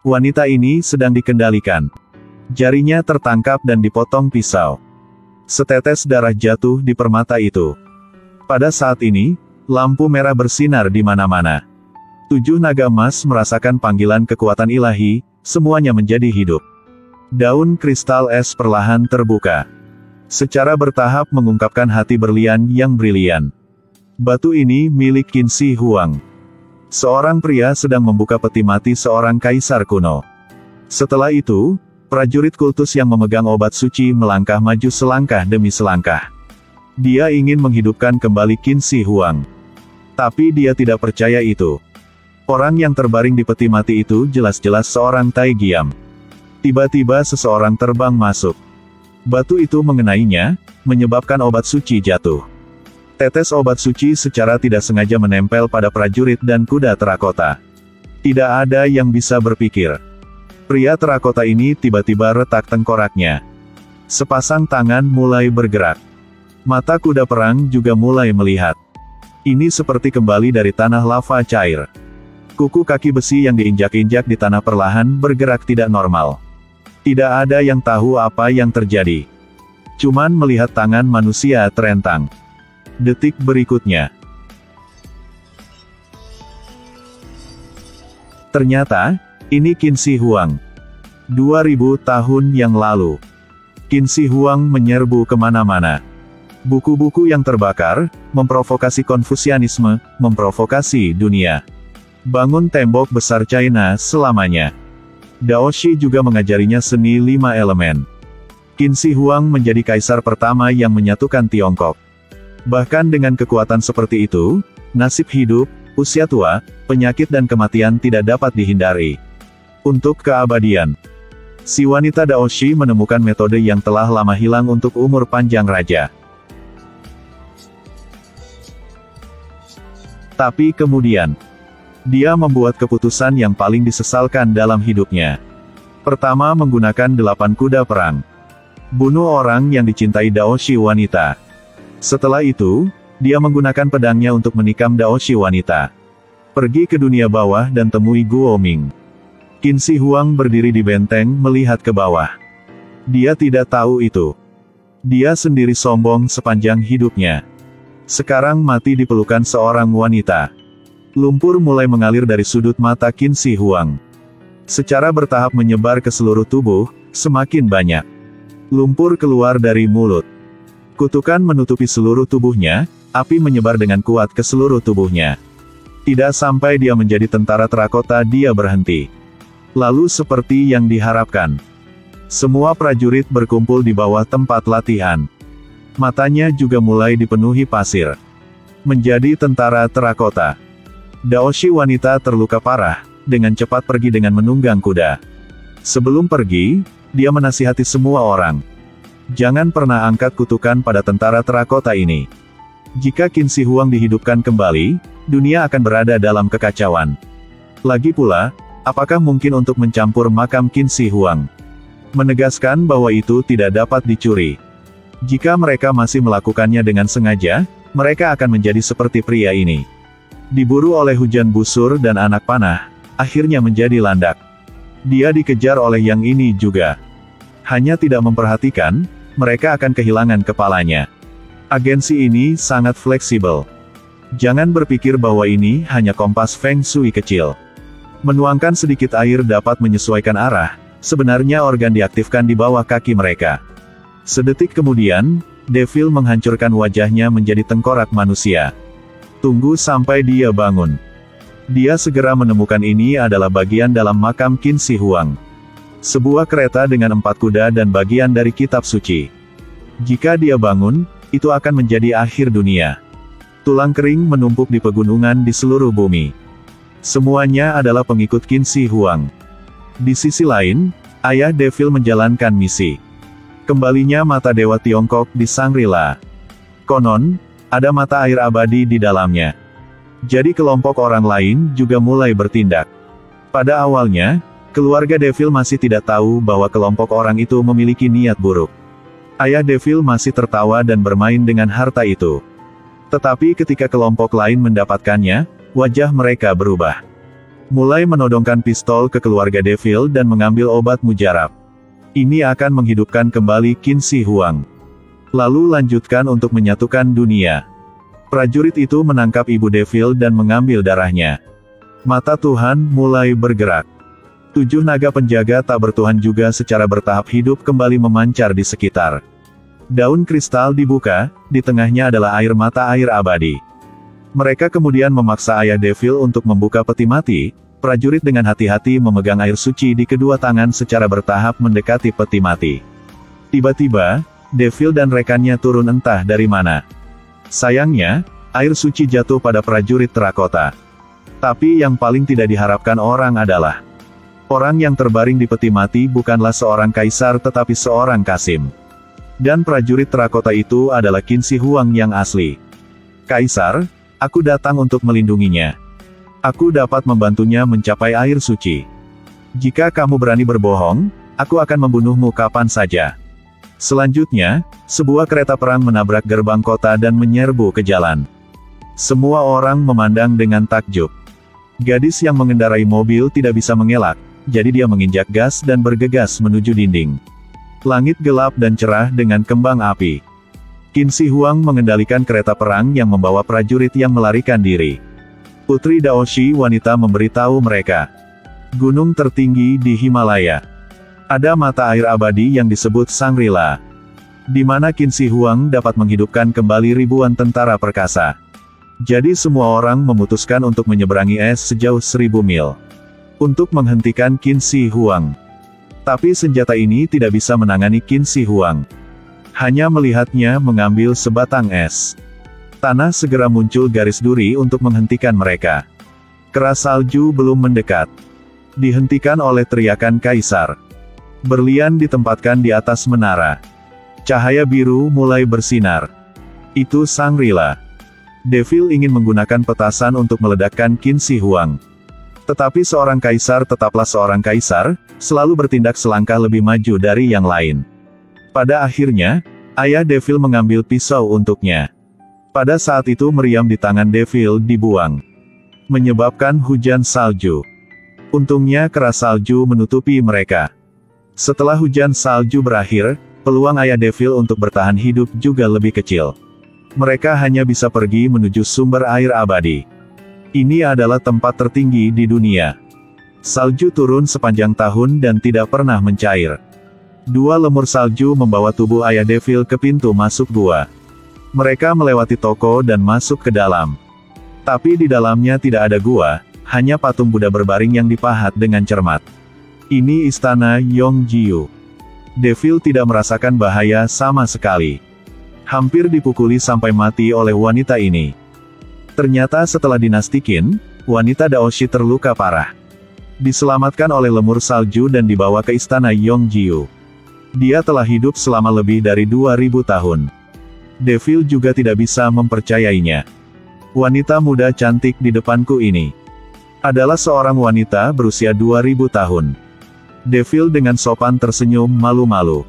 Wanita ini sedang dikendalikan. Jarinya tertangkap dan dipotong pisau. Setetes darah jatuh di permata itu. Pada saat ini, lampu merah bersinar di mana-mana. 7 naga emas merasakan panggilan kekuatan ilahi, semuanya menjadi hidup. Daun kristal es perlahan terbuka. Secara bertahap mengungkapkan hati berlian yang brilian. Batu ini milik Qin Shi Huang. Seorang pria sedang membuka peti mati seorang kaisar kuno. Setelah itu, prajurit kultus yang memegang obat suci melangkah maju selangkah demi selangkah. Dia ingin menghidupkan kembali Qin Shi Huang. Tapi dia tidak percaya itu. Orang yang terbaring di peti mati itu jelas-jelas seorang Tai Giam. Tiba-tiba seseorang terbang masuk. Batu itu mengenainya, menyebabkan obat suci jatuh. Tetes obat suci secara tidak sengaja menempel pada prajurit dan kuda terakota. Tidak ada yang bisa berpikir. Pria terakota ini tiba-tiba retak tengkoraknya. Sepasang tangan mulai bergerak. Mata kuda perang juga mulai melihat. Ini seperti kembali dari tanah lava cair. Kuku kaki besi yang diinjak-injak di tanah perlahan bergerak tidak normal. Tidak ada yang tahu apa yang terjadi. Cuman melihat tangan manusia terentang. Detik berikutnya. Ternyata, ini Qin Shi Huang. 2000 tahun yang lalu. Qin Shi Huang menyerbu kemana-mana. Buku-buku yang terbakar, memprovokasi Konfusianisme, memprovokasi dunia. Bangun tembok besar China selamanya. Daoshi juga mengajarinya seni 5 elemen. Qin Shi Huang menjadi kaisar pertama yang menyatukan Tiongkok. Bahkan dengan kekuatan seperti itu, nasib hidup, usia tua, penyakit dan kematian tidak dapat dihindari. Untuk keabadian, si wanita Daoshi menemukan metode yang telah lama hilang untuk umur panjang raja. Tapi kemudian, dia membuat keputusan yang paling disesalkan dalam hidupnya. Pertama, menggunakan 8 kuda perang. Bunuh orang yang dicintai Daoshi wanita. Setelah itu, dia menggunakan pedangnya untuk menikam Daoshi wanita. Pergi ke dunia bawah dan temui Guo Ming. Qin Shi Huang berdiri di benteng melihat ke bawah. Dia tidak tahu itu. Dia sendiri sombong sepanjang hidupnya. Sekarang mati di pelukan seorang wanita. Lumpur mulai mengalir dari sudut mata Qin Shi Huang. Secara bertahap menyebar ke seluruh tubuh, semakin banyak. Lumpur keluar dari mulut. Kutukan menutupi seluruh tubuhnya, api menyebar dengan kuat ke seluruh tubuhnya. Tidak sampai dia menjadi tentara terakota dia berhenti. Lalu seperti yang diharapkan. Semua prajurit berkumpul di bawah tempat latihan. Matanya juga mulai dipenuhi pasir. Menjadi tentara terakota. Daoshi wanita terluka parah, dengan cepat pergi dengan menunggang kuda. Sebelum pergi, dia menasihati semua orang. Jangan pernah angkat kutukan pada tentara terakota ini. Jika Qin Shi Huang dihidupkan kembali, dunia akan berada dalam kekacauan. Lagi pula, apakah mungkin untuk mencampur makam Qin Shi Huang? Menegaskan bahwa itu tidak dapat dicuri. Jika mereka masih melakukannya dengan sengaja, mereka akan menjadi seperti pria ini. Diburu oleh hujan busur dan anak panah, akhirnya menjadi landak. Dia dikejar oleh yang ini juga. Hanya tidak memperhatikan, mereka akan kehilangan kepalanya. Agensi ini sangat fleksibel. Jangan berpikir bahwa ini hanya kompas Feng Shui kecil. Menuangkan sedikit air dapat menyesuaikan arah, sebenarnya organ diaktifkan di bawah kaki mereka. Sedetik kemudian, Devil menghancurkan wajahnya menjadi tengkorak manusia. Tunggu sampai dia bangun. Dia segera menemukan ini adalah bagian dalam makam Qin Shi Huang. Sebuah kereta dengan 4 kuda dan bagian dari kitab suci. Jika dia bangun, itu akan menjadi akhir dunia. Tulang kering menumpuk di pegunungan di seluruh bumi. Semuanya adalah pengikut Qin Shi Huang. Di sisi lain, ayah Devil menjalankan misi. Kembalinya mata Dewa Tiongkok di Shangri-La. Konon, ada mata air abadi di dalamnya. Jadi kelompok orang lain juga mulai bertindak. Pada awalnya, keluarga Devil masih tidak tahu bahwa kelompok orang itu memiliki niat buruk. Ayah Devil masih tertawa dan bermain dengan harta itu. Tetapi ketika kelompok lain mendapatkannya, wajah mereka berubah. Mulai menodongkan pistol ke keluarga Devil dan mengambil obat mujarab. Ini akan menghidupkan kembali Qin Shi Huang. Lalu lanjutkan untuk menyatukan dunia. Prajurit itu menangkap ibu Devil dan mengambil darahnya. Mata Tuhan mulai bergerak. 7 naga penjaga tak bertuhan juga secara bertahap hidup kembali memancar di sekitar. Daun kristal dibuka, di tengahnya adalah air mata air abadi. Mereka kemudian memaksa ayah Devil untuk membuka peti mati. Prajurit dengan hati-hati memegang air suci di kedua tangan secara bertahap mendekati peti mati. Tiba-tiba, Devil dan rekannya turun entah dari mana. Sayangnya, air suci jatuh pada prajurit terakota. Tapi yang paling tidak diharapkan orang adalah orang yang terbaring di peti mati bukanlah seorang kaisar tetapi seorang kasim. Dan prajurit terakota itu adalah Qin Shi Huang yang asli. Kaisar, aku datang untuk melindunginya. Aku dapat membantunya mencapai air suci. Jika kamu berani berbohong, aku akan membunuhmu kapan saja. Selanjutnya, sebuah kereta perang menabrak gerbang kota dan menyerbu ke jalan. Semua orang memandang dengan takjub. Gadis yang mengendarai mobil tidak bisa mengelak, jadi dia menginjak gas dan bergegas menuju dinding. Langit gelap dan cerah dengan kembang api. Qin Shi Huang mengendalikan kereta perang yang membawa prajurit yang melarikan diri. Putri Daoshi wanita memberitahu mereka. Gunung tertinggi di Himalaya. Ada mata air abadi yang disebut Shangri-La. Di mana Qin Shi Huang dapat menghidupkan kembali ribuan tentara perkasa. Jadi semua orang memutuskan untuk menyeberangi es sejauh 1000 mil. Untuk menghentikan Qin Shi Huang. Tapi senjata ini tidak bisa menangani Qin Shi Huang. Hanya melihatnya mengambil sebatang es. Tanah segera muncul garis duri untuk menghentikan mereka. Keras salju belum mendekat. Dihentikan oleh teriakan kaisar. Berlian ditempatkan di atas menara. Cahaya biru mulai bersinar. Itu Shangri-La. Devil ingin menggunakan petasan untuk meledakkan Qin Shi Huang. Tetapi seorang kaisar tetaplah seorang kaisar, selalu bertindak selangkah lebih maju dari yang lain. Pada akhirnya, ayah Devil mengambil pisau untuknya. Pada saat itu meriam di tangan Devil dibuang. Menyebabkan hujan salju. Untungnya keras salju menutupi mereka. Setelah hujan salju berakhir, peluang ayah Devil untuk bertahan hidup juga lebih kecil. Mereka hanya bisa pergi menuju sumber air abadi. Ini adalah tempat tertinggi di dunia. Salju turun sepanjang tahun dan tidak pernah mencair. 2 lemur salju membawa tubuh ayah Devil ke pintu masuk gua. Mereka melewati toko dan masuk ke dalam. Tapi di dalamnya tidak ada gua, hanya patung Buddha berbaring yang dipahat dengan cermat. Ini istana Yongjiu. Devil tidak merasakan bahaya sama sekali. Hampir dipukuli sampai mati oleh wanita ini. Ternyata setelah dinasti Qin, wanita Daoshi terluka parah. Diselamatkan oleh lemur salju dan dibawa ke istana Yongjiu. Dia telah hidup selama lebih dari 2000 tahun. Devil juga tidak bisa mempercayainya. Wanita muda cantik di depanku ini adalah seorang wanita berusia 2000 tahun. Devil dengan sopan tersenyum malu-malu.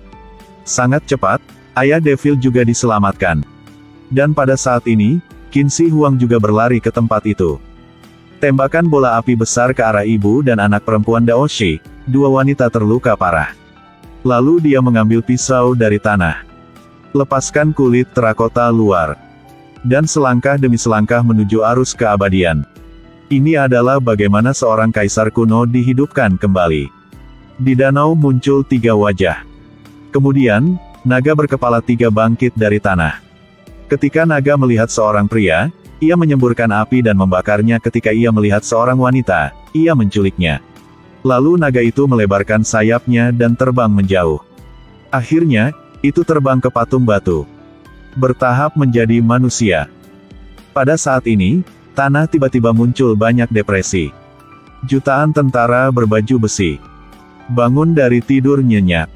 Sangat cepat, ayah Devil juga diselamatkan. Dan pada saat ini, Qin Shi Huang juga berlari ke tempat itu. Tembakan bola api besar ke arah ibu dan anak perempuan Daoshi, 2 wanita terluka parah. Lalu dia mengambil pisau dari tanah. Lepaskan kulit terakota luar. Dan selangkah demi selangkah menuju arus keabadian. Ini adalah bagaimana seorang kaisar kuno dihidupkan kembali. Di danau muncul 3 wajah. Kemudian, naga berkepala 3 bangkit dari tanah. Ketika naga melihat seorang pria, ia menyemburkan api dan membakarnya. Ketika ia melihat seorang wanita, ia menculiknya. Lalu naga itu melebarkan sayapnya dan terbang menjauh. Akhirnya, itu terbang ke patung batu. Bertahap menjadi manusia. Pada saat ini, tanah tiba-tiba muncul banyak depresi. Jutaan tentara berbaju besi bangun dari tidur nyenyak.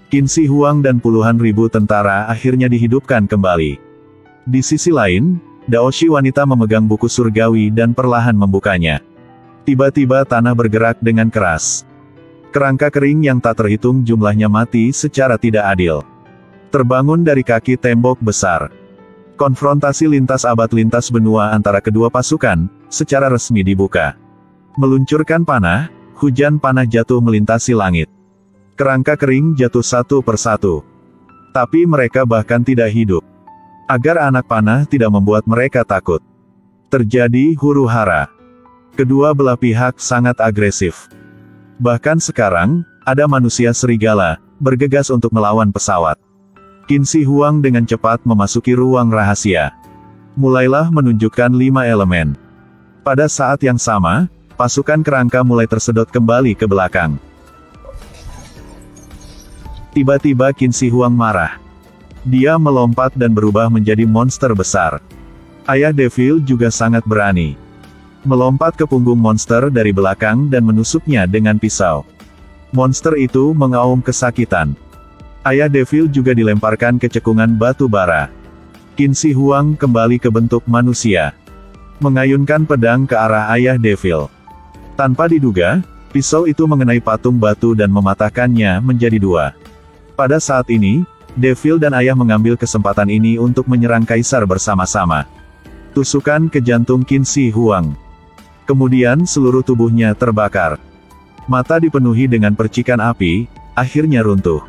Qin Shi Huang dan puluhan ribu tentara akhirnya dihidupkan kembali. Di sisi lain, Daoshi wanita memegang buku surgawi dan perlahan membukanya. Tiba-tiba tanah bergerak dengan keras. Kerangka kering yang tak terhitung jumlahnya mati secara tidak adil. Terbangun dari kaki tembok besar. Konfrontasi lintas abad lintas benua antara kedua pasukan, secara resmi dibuka. Meluncurkan panah, hujan panah jatuh melintasi langit. Kerangka kering jatuh satu persatu. Tapi mereka bahkan tidak hidup. Agar anak panah tidak membuat mereka takut. Terjadi huru-hara. Kedua belah pihak sangat agresif. Bahkan sekarang, ada manusia serigala, bergegas untuk melawan pesawat. Qin Shi Huang dengan cepat memasuki ruang rahasia. Mulailah menunjukkan 5 elemen. Pada saat yang sama, pasukan kerangka mulai tersedot kembali ke belakang. Tiba-tiba Qin Shi Huang marah. Dia melompat dan berubah menjadi monster besar. Ayah Devil juga sangat berani. Melompat ke punggung monster dari belakang dan menusuknya dengan pisau. Monster itu mengaum kesakitan. Ayah Devil juga dilemparkan ke cekungan batu bara. Qin Shi Huang kembali ke bentuk manusia. Mengayunkan pedang ke arah Ayah Devil. Tanpa diduga, pisau itu mengenai patung batu dan mematahkannya menjadi 2. Pada saat ini, Devil dan Ayah mengambil kesempatan ini untuk menyerang Kaisar bersama-sama. Tusukan ke jantung Qin Shi Huang. Kemudian seluruh tubuhnya terbakar. Mata dipenuhi dengan percikan api, akhirnya runtuh.